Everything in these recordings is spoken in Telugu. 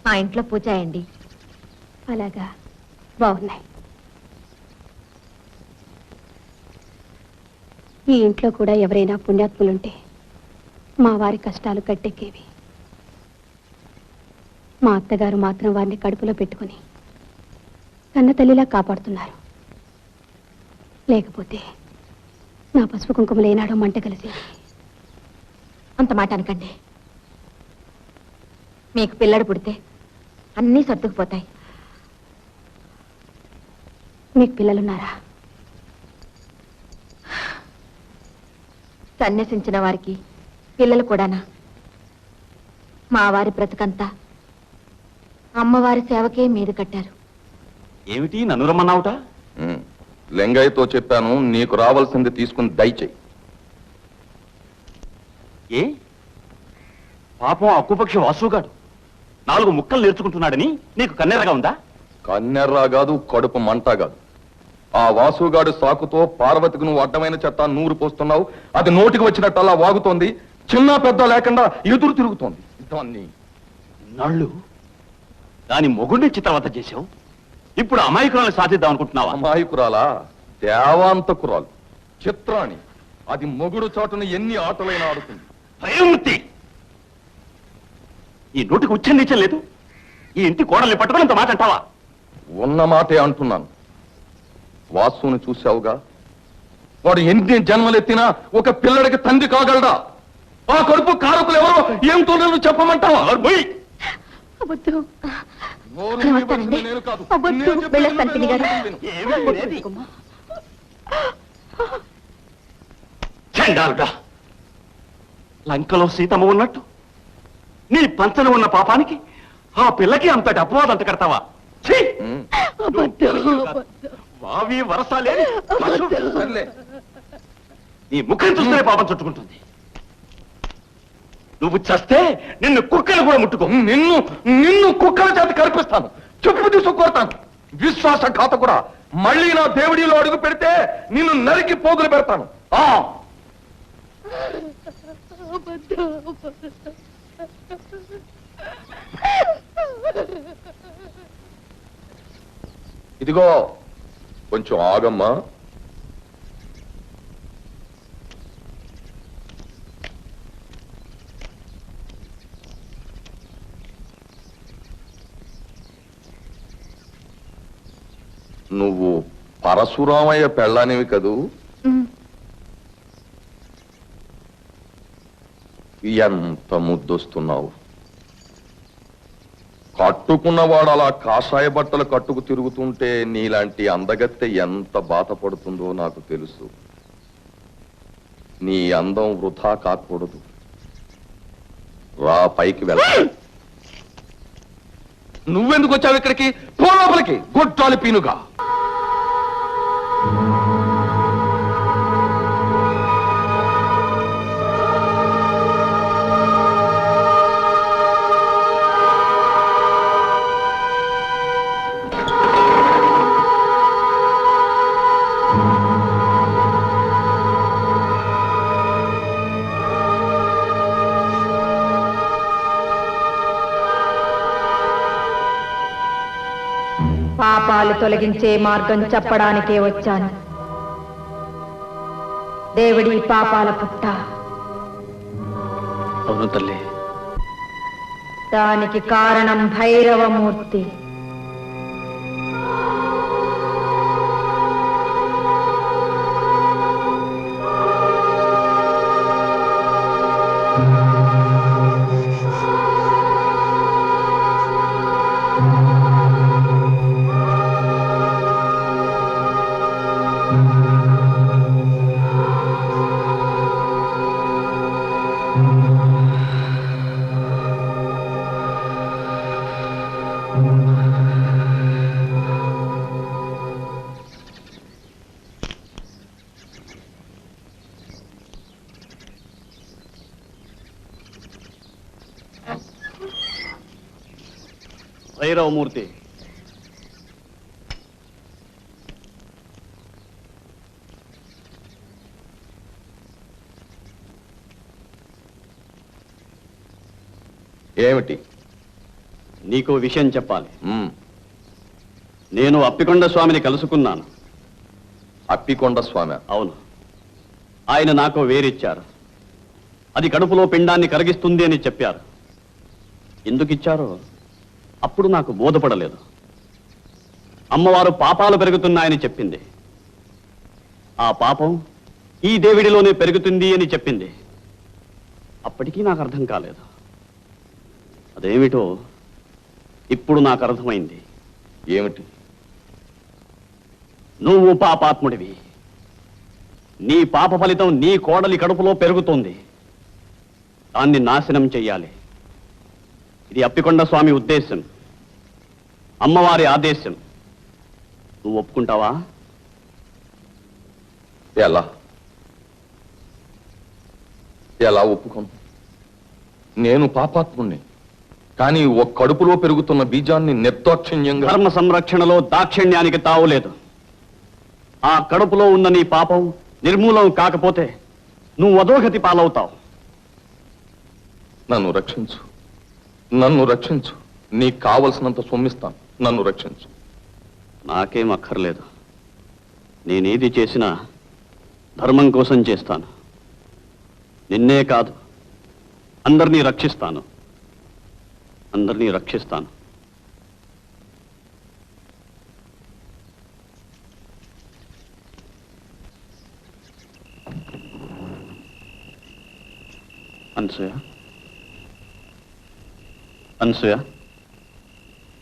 మా ఇంట్లో పూజ అయ్యండి. అలాగా, బాగున్నాయి. ఈ ఇంట్లో కూడా ఎవరైనా పుణ్యాత్ములుంటే మా వారి కష్టాలు గట్టెక్కేవి. మా అత్తగారు మాత్రం వారిని కడుపులో పెట్టుకుని కన్న తల్లిలా కాపాడుతున్నారు. లేకపోతే నా పసుపు కుంకుమలు ఏనాడో మంట కలిసి. అంత మాట అనకండి. మీకు పిల్లడు పుడితే అన్నీ సర్దుకుపోతాయి. మీకు పిల్లలున్నారా? సన్యసించిన వారికి పిల్లలు కూడానా? మా వారి బ్రతుకంతా అమ్మవారి సేవకే మీద కట్టారు. ఏమిటి నన్ను రమ్మన్నావుట? లింగయ్యతో చెప్పాను, నీకు రావాల్సింది తీసుకుని దయచేయి. ఏ పాపం అక్కుపక్షి వాసుగాడు 4 ముక్కలు నేర్చుకుంటున్నాడని నీకు కన్నెరగా ఉందా? కన్నెర్రా కాదు, కడుపు మంట కాదు. ఆ వాసుగాడు సాకుతో పార్వతికి నువ్వు అడ్డమైన చెత్త నూరు పోస్తున్నావు. అది నోటికి వచ్చినట్టల్లా వాగుతోంది. చిన్న పెద్ద లేకుండా ఎదురు తిరుగుతోంది. దాన్ని నళ్ళు దాని మొగుడిని చిత్రవత చేశావు. ఇప్పుడు అమాయకురాలు సాధిద్దాం అనుకుంటున్నావా? అమాయకురాలా? దేవాంతకురాలు, చిత్రాణి. అది మొగుడు చాటును ఎన్ని ఆటలైనా ఆడుతుంది. భయమూర్తి, ఈ నోటికి ఉచ్చం లేదు. ఈ ఇంటి కోడల్ని పట్టుకుని ఇంత మాట అంటావా? ఉన్న మాటే అంటున్నాను. వాసుని చూశావుగా, వాడు ఎన్ని జన్మలెత్తినా ఒక పిల్లడికి తండ్రి కాగలడా? ఆ కడుపు కారకులు ఎవరో ఏమిటో నన్ను చెప్పమంటావా? నేను కాదు. చండాలుడా, లంకలో సీతమ్మ ఉన్నట్టు నీ పంచన ఉన్న పాపానికి ఆ పిల్లకి అంతటి అపవాదం అంత కడతావా? వావి వరసాలే నీ ముఖం చూస్తేనే పాపం చుట్టుకుంటుంది. నువ్వు చస్తే నిన్ను కుక్కలు కూడా ముట్టుకో. నిన్ను కుక్కల చేత కల్పిస్తాను, చెప్పు తీసుకొడతాను. విశ్వాసఘాత కూడా మళ్ళీ నా దేవుడిలో అడుగు పెడితే నిన్ను నరికి పోగులు పెడతాను. ఇదిగో కొంచెం ఆగమ్మా. నువ్వు పరశురామయ్య పెళ్ళానివి కదూ? ఎంత ముద్దొస్తున్నావు. కట్టుకున్నవాడు అలా కాషాయ బట్టలు కట్టుకు తిరుగుతుంటే నీలాంటి అందగత్తె ఎంత బాధపడుతుందో నాకు తెలుసు. నీ అందం వృధా కాకూడదు. రా, పైకి వెళ్ళ. నువ్వెందుకు వచ్చావు ఇక్కడికి? పో లోపలికి, గొట్టాలి పీనుగా. పాపాలు తొలగించే మార్గం చెప్పడానికే వచ్చాను. దేవుడి పాపాల పుట్ట. అవును తల్లి. దానికి కారణం భైరవమూర్తి. భైరవమూర్తి, ఏమిటి? నీకో విషయం చెప్పాలి. మ్మ్. నేను అప్పికొండ స్వామిని కలుసుకున్నాను. అప్పికొండ స్వామి? అవును. ఆయన నాకు వేరిచ్చారు. అది కడుపులో పిండాన్ని కరిగిస్తుంది అని చెప్పారు. ఎందుకు ఇచ్చారో అప్పుడు నాకు బోధపడలేదు. అమ్మవారు పాపాలు పెరుగుతున్నాయని చెప్పింది. ఆ పాపం ఈ దేవుడిలోనే పెరుగుతుంది అని చెప్పింది. అప్పటికీ నాకు అర్థం కాలేదు. అదేమిటో ఇప్పుడు నాకు అర్థమైంది. ఏమిటి? నువ్వు పాపాత్ముడివి. నీ పాప ఫలితం నీ కోడలి కడుపులో పెరుగుతోంది. దాన్ని నాశనం చెయ్యాలి. ఇది అప్పికొండ స్వామి ఉద్దేశం, అమ్మవారి ఆదేశం. నువ్వు ఒప్పుకుంటావా? ఎలా ఎలా ఒప్పుకోను? నేను పాపాత్ముణ్ణి, కానీ ఒక కడుపులో పెరుగుతున్న బీజాన్ని నిర్దాక్షిణ్యంగా... ధర్మ సంరక్షణలో దాక్షిణ్యానికి తావులేదు. ఆ కడుపులో ఉన్న నీ పాపం నిర్మూలం కాకపోతే నువ్వు అధోగతి పాలవుతావు. నన్ను రక్షించు, నన్ను రక్షించు. నీకు కావలసినంత సొమ్మిస్తాను, నన్ను రక్షించు. నాకేం అక్కర్లేదు. నేనేది చేసినా ధర్మం కోసం చేస్తాను. నిన్నే కాదు, అందరినీ రక్షిస్తాను. అందరినీ రక్షిస్తాను. అనసూయ, అనసూయ,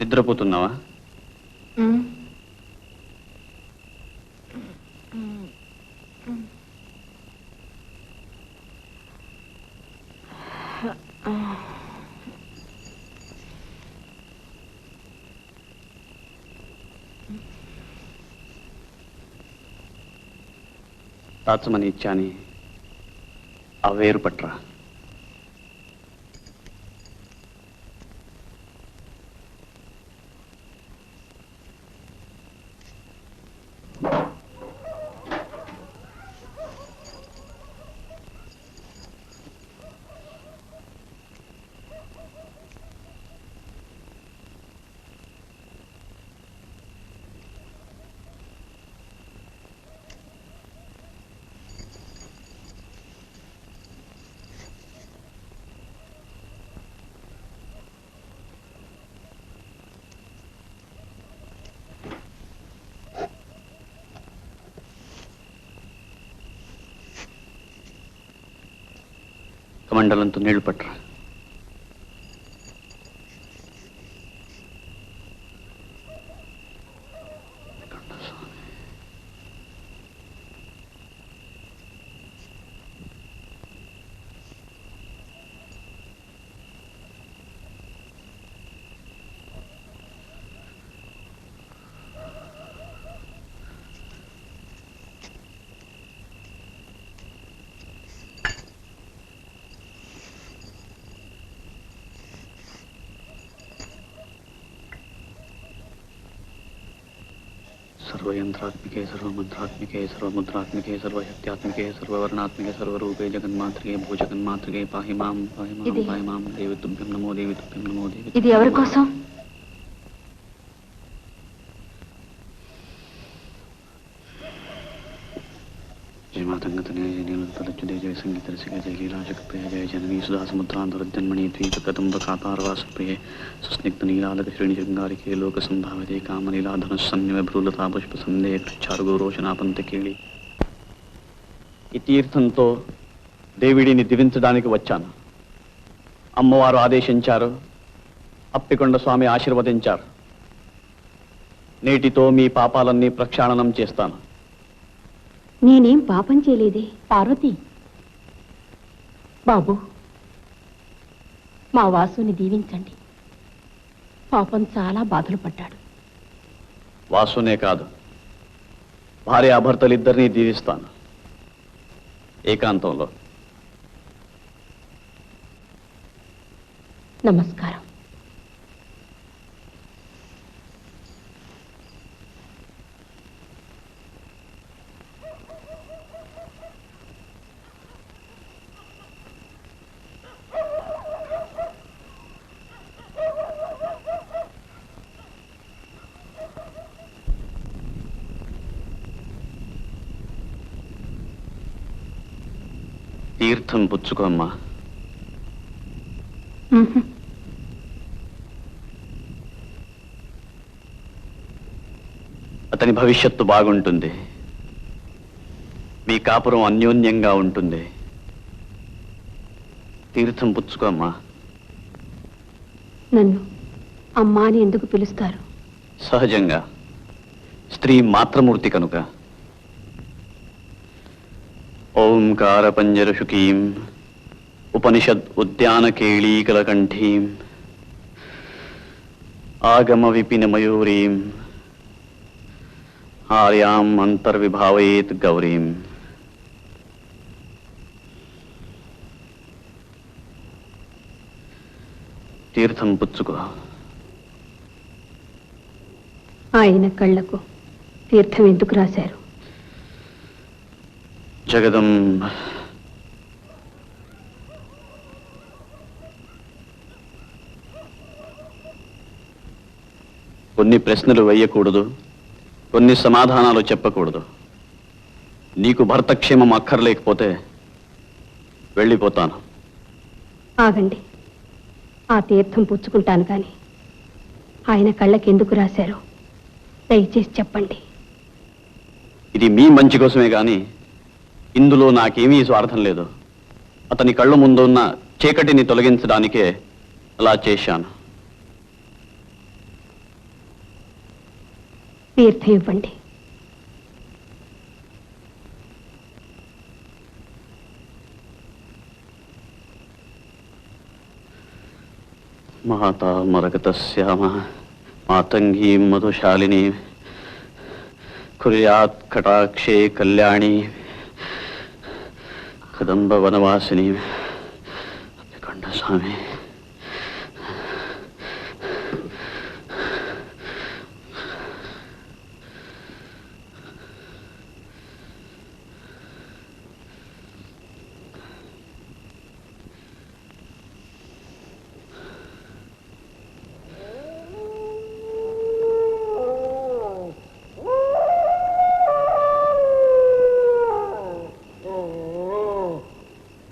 నిద్రపోతున్నావా? దాచమని ఇచ్చాని ఆ వేరు పట్రా. కమండలంతో నీళ్లు పట్టరా. सर्वयंत्रात्मिके सर्वमंत्रात्मिके सर्वमुद्रात्मिके सर्वशक्त्यात्मिके सर्ववर्णात्मिके सर्वरूपे जगन्मातृके भूजगन्मातृके पाहि मां देवी तुभ्यं नमो देवी तुभ्यं नमो देवी. ఇది ఎవరి కోసం? जय मातंगतनय जय नीलतलच्युते जय संगीत रसिक जय लीलाशक्तिप्रिय जय जननी सुधा समुद्रान्तरजन्मणि द्वीपकदम्बकातारवासप्रिये सुस्निग्ध नीलालकश्रेणी शृंगारिके लोकसंभाविते कामलीलाधनुस्सन्निव भ्रूलता पुष्पसन्देह चारुगौरोचनापंतकेళి. ఈ తీర్థంతో దేవిడిని దివించడానికి వచ్చాను. అమ్మవారు ఆదేశించారు, అప్పికొండ స్వామి ఆశీర్వదించారు. నేటితో మీ పాపాలన్నీ ప్రక్షాళనం చేస్తాను. నేనేం పాపం చేయలేదే పార్వతి. బాబు, మా వాసుని దీవించండి. పాపం చాలా బాధలు పడ్డాడు. వాసునే కాదు, భార్యాభర్తలిద్దరినీ దీవిస్తాను ఏకాంతంలో. నమస్కారం. తీర్థం పుచ్చుకో అమ్మా. అతని భవిష్యత్తు బాగుంటుంది, మీ కాపురం అన్యోన్యంగా ఉంటుంది. తీర్థం పుచ్చుకో అమ్మా. నన్ను అమ్మా అని ఎందుకు పిలుస్తారు? సహజంగా, స్త్రీ మాతృమూర్తి కనుక. ఓంకార పంజరశుకీం ఉపనిషద్ ఉద్యాన కేళీకలకంఠీం ఆగమ విపిన మయూరీం ఆర్యాం అంతర్విభావయేత్ గౌరీం. తీర్థం పుచ్చుకో. ఆయన కళ్ళకు తీర్థం ఎందుకు రాశారు? జగదంబ కొన్ని ప్రశ్నలు వేయకూడదు, కొన్ని సమాధానాలు చెప్పకూడదు. నీకు భర్త క్షేమం అక్కర్లేకపోతే వెళ్ళిపోతాను. ఆగండి, ఆ తీర్థం పుచ్చుకుంటాను కానీ ఆయన కళ్ళకి ఎందుకు రాశారు దయచేసి చెప్పండి. ఇది మీ మంచి కోసమే గాని ఇందులో నాకేమీ స్వార్థం లేదు. అతని కళ్ళు ముందు ఉన్న చీకటిని తొలగించడానికే అలా చేశాను. తీర్థం ఇవ్వండి. మాతా మరగతశ్యామ మాతంగీ మధుశాలిని కుర్యాత్ కటాక్షే కళ్యాణి కదంబ వనవాసిని కంఠ స్వామి.